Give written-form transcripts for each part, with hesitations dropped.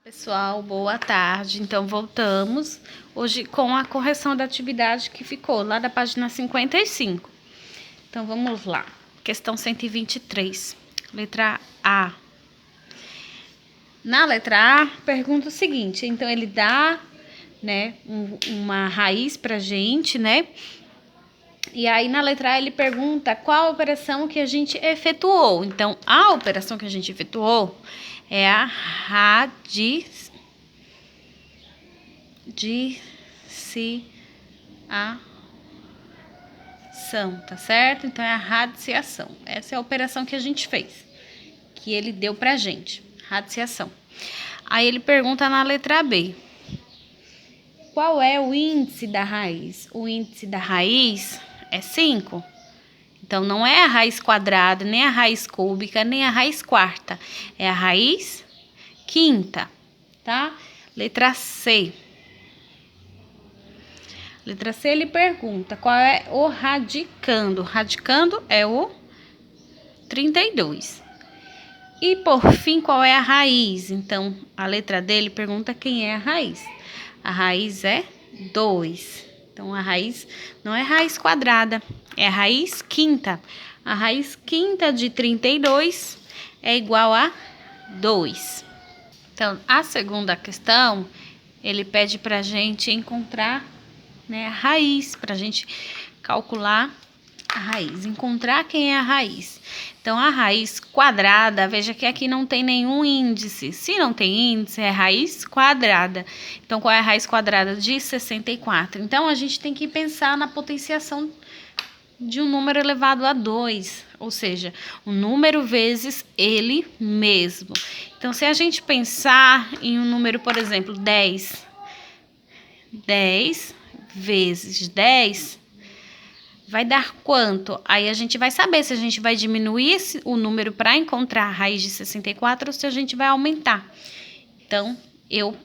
Pessoal, boa tarde. Então, voltamos hoje com a correção da atividade que ficou lá da página 55. Então, vamos lá. Questão 123, letra A. Na letra A, pergunta o seguinte. Então, ele dá, né, uma raiz pra gente, né? E aí, na letra A, ele pergunta qual a operação que a gente efetuou. Então, a operação que a gente efetuou é a radição, tá certo? Então, é a radiciação. Essa é a operação que a gente fez, que ele deu pra gente, radiciação. Aí, ele pergunta na letra B, qual é o índice da raiz? O índice da raiz é 5. Então, não é a raiz quadrada, nem a raiz cúbica, nem a raiz quarta. É a raiz quinta, tá? Letra C. Letra C, ele pergunta qual é o radicando. Radicando é o 32. E, por fim, qual é a raiz? Então, a letra D, ele pergunta quem é a raiz. A raiz é 2. Então, a raiz não é raiz quadrada, é a raiz quinta. A raiz quinta de 32 é igual a 2. Então, a segunda questão, ele pede para a gente encontrar, né, a raiz, para a gente calcular a raiz, encontrar quem é a raiz. Então, a raiz quadrada, veja que aqui não tem nenhum índice. Se não tem índice, é raiz quadrada. Então, qual é a raiz quadrada de 64? Então, a gente tem que pensar na potenciação de um número elevado a 2, ou seja, um número vezes ele mesmo. Então, se a gente pensar em um número, por exemplo, 10 vezes 10, vai dar quanto? Aí a gente vai saber se a gente vai diminuir o número para encontrar a raiz de 64 ou se a gente vai aumentar. Então, eu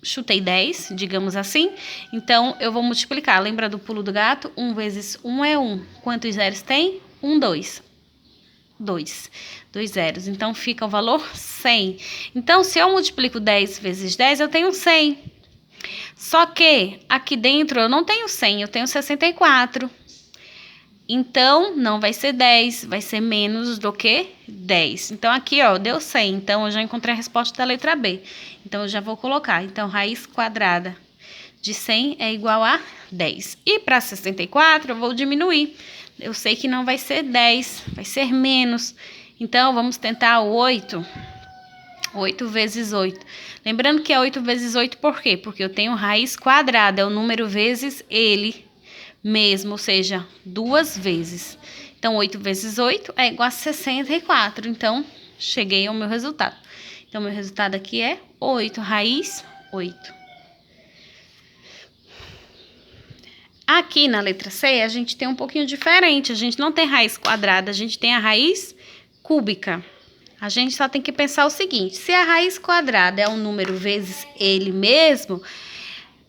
chutei 10, digamos assim. Então, eu vou multiplicar. Lembra do pulo do gato? 1 vezes 1 é 1. Quantos zeros tem? 2. 2 zeros. Então, fica o valor 100. Então, se eu multiplico 10 vezes 10, eu tenho 100. Só que aqui dentro eu não tenho 100, eu tenho 64. Então, não vai ser 10, vai ser menos do que 10. Então, aqui, ó, deu 100. Então, eu já encontrei a resposta da letra B. Então, eu já vou colocar. Então, raiz quadrada de 100 é igual a 10. E para 64, eu vou diminuir. Eu sei que não vai ser 10, vai ser menos. Então, vamos tentar o 8. 8 vezes 8. Lembrando que é 8 vezes 8 por quê? Porque eu tenho raiz quadrada, é o número vezes ele mesmo, ou seja, 2 vezes. Então, 8 vezes 8 é igual a 64. Então, cheguei ao meu resultado. Então, meu resultado aqui é 8, raiz 8. Aqui na letra C, a gente tem um pouquinho diferente. A gente não tem raiz quadrada, a gente tem a raiz cúbica. A gente só tem que pensar o seguinte, se a raiz quadrada é um número vezes ele mesmo,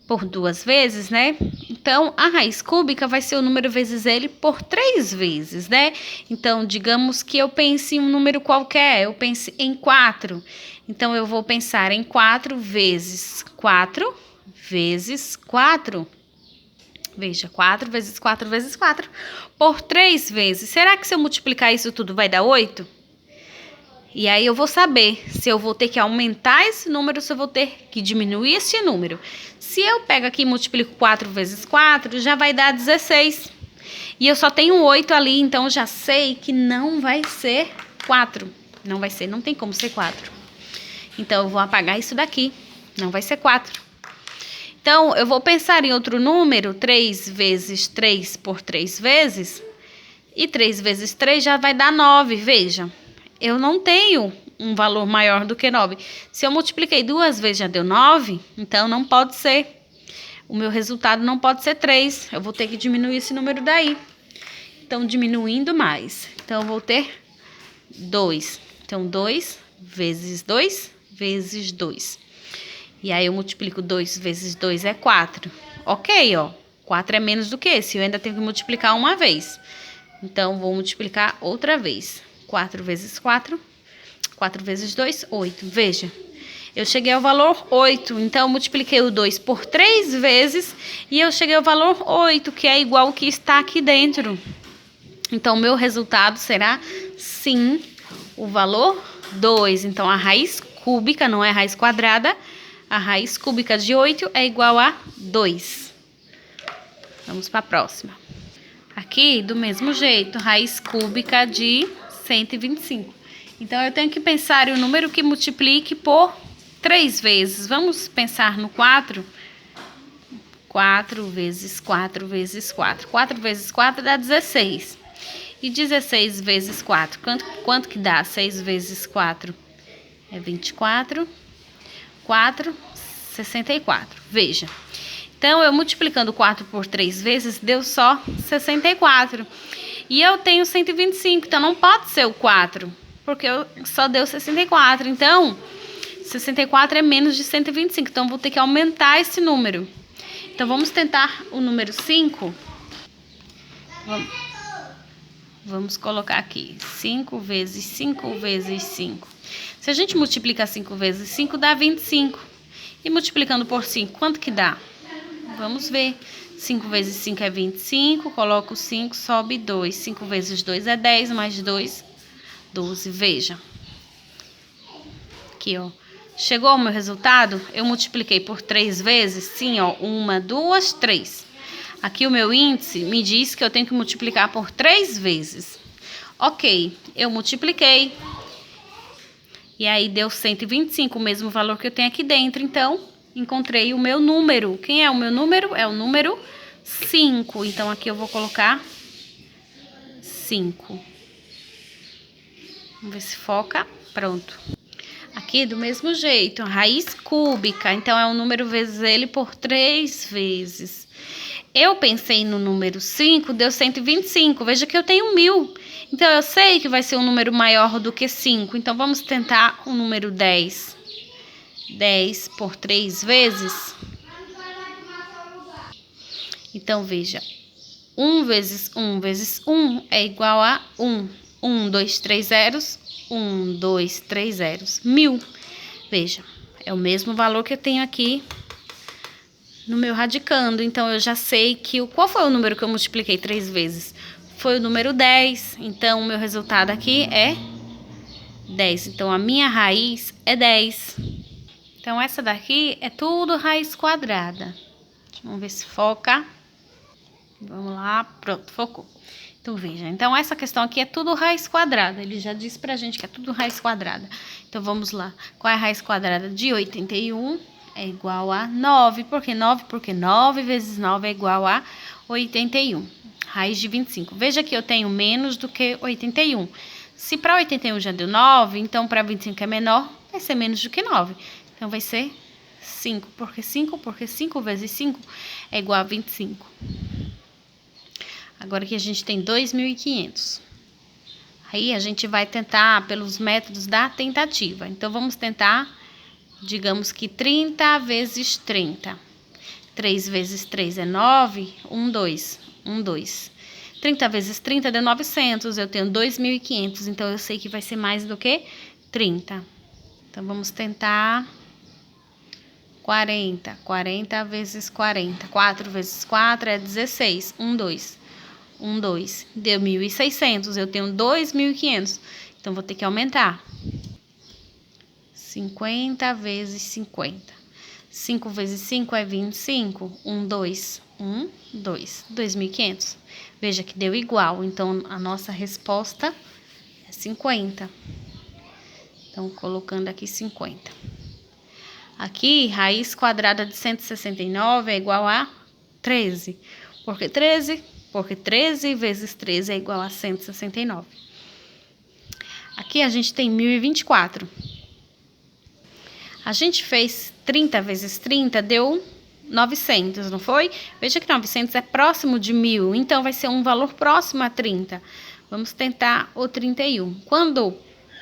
por 2 vezes, né? Então, a raiz cúbica vai ser o número vezes ele por 3 vezes, né? Então, digamos que eu pense em um número qualquer, eu pense em 4. Então, eu vou pensar em 4 vezes 4 vezes 4. Veja, 4 vezes 4 vezes 4 por 3 vezes. Será que se eu multiplicar isso tudo vai dar 8? E aí eu vou saber se eu vou ter que aumentar esse número ou se eu vou ter que diminuir esse número. Se eu pego aqui e multiplico 4 vezes 4, já vai dar 16. E eu só tenho 8 ali, então eu já sei que não vai ser 4. Não vai ser, não tem como ser 4. Então eu vou apagar isso daqui, não vai ser 4. Então eu vou pensar em outro número, 3 vezes 3 por 3 vezes. E 3 vezes 3 já vai dar 9, veja. Eu não tenho um valor maior do que 9. Se eu multipliquei 2 vezes já deu 9, então não pode ser. O meu resultado não pode ser 3. Eu vou ter que diminuir esse número daí. Então, diminuindo mais. Então, eu vou ter 2. Então, 2 vezes 2 vezes 2. E aí, eu multiplico 2 vezes 2 é 4. Ok, ó. 4 é menos do que esse. Eu ainda tenho que multiplicar uma vez. Então, vou multiplicar outra vez. 4 vezes 4, 4 vezes 2, 8. Veja, Eu cheguei ao valor 8, então eu multipliquei o 2 por 3 vezes e eu cheguei ao valor 8, que é igual ao que está aqui dentro. Então, o meu resultado será, sim, o valor 2. Então, a raiz cúbica, não é a raiz quadrada, a raiz cúbica de 8 é igual a 2. Vamos para a próxima. Aqui, do mesmo jeito, raiz cúbica de 125. Então, eu tenho que pensar em um número que multiplique por 3 vezes. Vamos pensar no 4. 4 vezes 4 vezes 4. 4 vezes 4 dá 16. E 16 vezes 4, quanto que dá? 6 vezes 4 é 24. 4, 64. Veja. Então, eu multiplicando 4 por 3 vezes, deu só 64. E eu tenho 125, então não pode ser o 4, porque só deu 64. Então, 64 é menos de 125, então vou ter que aumentar esse número. Então, vamos tentar o número 5. Vamos colocar aqui, 5 vezes 5 vezes 5. Se a gente multiplicar 5 vezes 5, dá 25. E multiplicando por 5, quanto que dá? Vamos ver. 5 vezes 5 é 25, coloco 5, sobe 2. 5 vezes 2 é 10, mais 2, 12. Veja. Aqui, ó. Chegou ao meu resultado? Eu multipliquei por 3 vezes? Sim, ó. 1, 2, 3. Aqui o meu índice me diz que eu tenho que multiplicar por 3 vezes. Ok, eu multipliquei. E aí deu 125, o mesmo valor que eu tenho aqui dentro. Então, encontrei o meu número. Quem é o meu número? É o número 5. Então, aqui eu vou colocar 5. Vamos ver se foca. Pronto. Aqui, do mesmo jeito, raiz cúbica. Então, é um número vezes ele por 3 vezes. Eu pensei no número 5, deu 125. Veja que eu tenho 1000. Então, eu sei que vai ser um número maior do que 5. Então, vamos tentar o número 10. 10 por 3 vezes. Então, veja. 1 vezes 1 vezes 1 é igual a 1. 1, 2, 3 zeros. 1, 2, 3 zeros. 1000. Veja, é o mesmo valor que eu tenho aqui no meu radicando. Então, eu já sei que... Qual foi o número que eu multipliquei 3 vezes? Foi o número 10. Então, o meu resultado aqui é 10. Então, a minha raiz é 10. Então, essa daqui é tudo raiz quadrada. Vamos ver se foca. Vamos lá. Pronto, focou. Então, veja. Então, essa questão aqui é tudo raiz quadrada. Ele já disse pra gente que é tudo raiz quadrada. Então, vamos lá. Qual é a raiz quadrada de 81? É igual a 9. Por que 9? Porque 9 vezes 9 é igual a 81. Raiz de 25. Veja que eu tenho menos do que 81. Se para 81 já deu 9, então para 25 é menor, vai ser menos do que 9. Então, vai ser 5. Porque 5 vezes 5 é igual a 25. Agora que a gente tem 2.500. Aí, a gente vai tentar pelos métodos da tentativa. Então, vamos tentar, digamos que 30 vezes 30. 3 vezes 3 é 9. 1, 2. 1, 2. 30 vezes 30 deu 900. Eu tenho 2.500. Então, eu sei que vai ser mais do que 30. Então, vamos tentar 40. 40 vezes 40. 4 vezes 4 é 16. 1, 2. 1, 2. Deu 1.600. Eu tenho 2.500. Então, vou ter que aumentar. 50 vezes 50. 5 vezes 5 é 25. 1, 2. 1, 2. 2.500. Veja que deu igual. Então, a nossa resposta é 50. Então, colocando aqui 50. Aqui, raiz quadrada de 169 é igual a 13. Por que 13? Porque 13 vezes 13 é igual a 169. Aqui a gente tem 1024. A gente fez 30 vezes 30, deu 900, não foi? Veja que 900 é próximo de 1000, então vai ser um valor próximo a 30. Vamos tentar o 31. Quando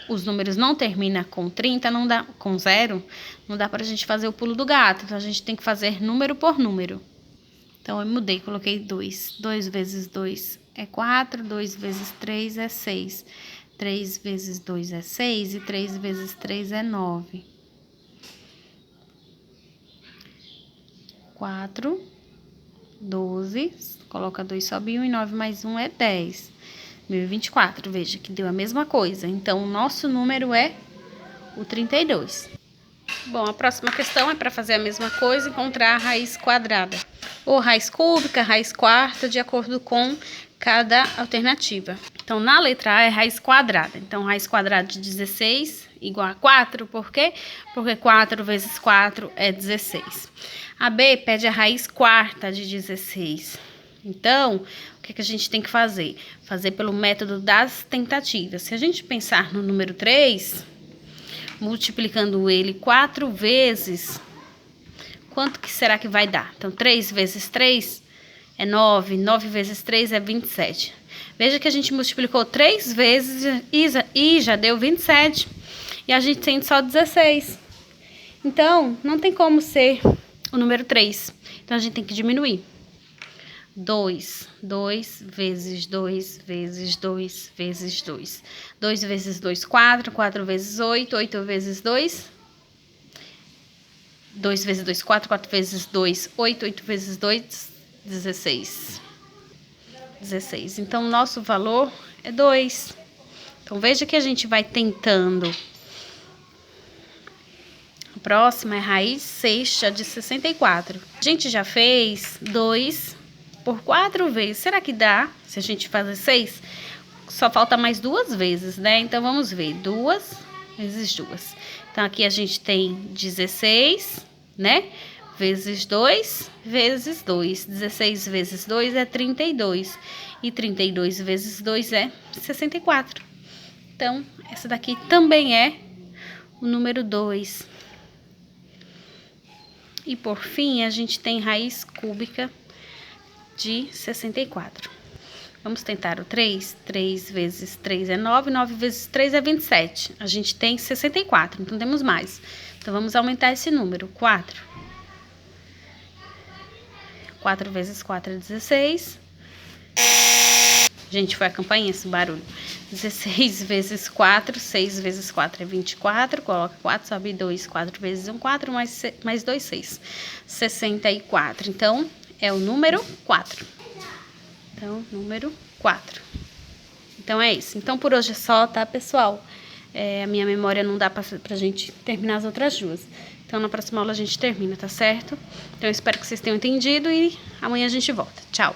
os números não terminam com 30, não dá, com 0, não dá pra gente fazer o pulo do gato. Então, a gente tem que fazer número por número. Então, eu mudei, coloquei 2. 2 vezes 2 é 4, 2 vezes 3 é 6. 3 vezes 2 é 6 e 3 vezes 3 é 9. 4, 12, coloca 2, sobe 1 e 9 mais 1 é 10. 1024, veja que deu a mesma coisa. Então, o nosso número é o 32. Bom, a próxima questão é para fazer a mesma coisa, encontrar a raiz quadrada. Ou raiz cúbica, raiz quarta, de acordo com cada alternativa. Então, na letra A é raiz quadrada. Então, raiz quadrada de 16 igual a 4, por quê? Porque 4 vezes 4 é 16. A B pede a raiz quarta de 16. Então, o que a gente tem que fazer? Fazer pelo método das tentativas. Se a gente pensar no número 3, multiplicando ele 4 vezes, quanto que será que vai dar? Então, 3 vezes 3 é 9, 9 vezes 3 é 27. Veja que a gente multiplicou 3 vezes e já deu 27. E a gente tem só 16. Então, não tem como ser o número 3. Então, a gente tem que diminuir. 2, 2 vezes 2 vezes 2 vezes 2. 2 vezes 2, 4. 4 vezes 8. 8 vezes 2. 2 vezes 2, 4. 4 vezes 2, 8. 8 vezes 2, 16. 16. Então, o nosso valor é 2. Então, veja que a gente vai tentando. A próxima é raiz sexta de 64. A gente já fez 2 por 4 vezes. Será que dá? Se a gente fazer 6, só falta mais 2 vezes, né? Então, vamos ver. 2 vezes 2. Então, aqui a gente tem 16, né? Vezes 2, vezes 2. 16 vezes 2 é 32. E 32 vezes 2 é 64. Então, essa daqui também é o número 2. E, por fim, a gente tem raiz cúbica de 64. Vamos tentar o 3. 3 vezes 3 é 9. 9 vezes 3 é 27. A gente tem 64, então temos mais. Então, vamos aumentar esse número. 4. 4 vezes 4 é 16. Gente, foi a campainha esse barulho. 16 vezes 4, 6 vezes 4 é 24. Coloca 4, sobe 2, 4 vezes 1, 4, mais 2, 6. 64. Então, é o número 4. Então, número 4. Então, é isso. Então, por hoje é só, tá, pessoal? A minha memória não dá pra gente terminar as outras duas. Então, na próxima aula a gente termina, tá certo? Então, eu espero que vocês tenham entendido e amanhã a gente volta. Tchau!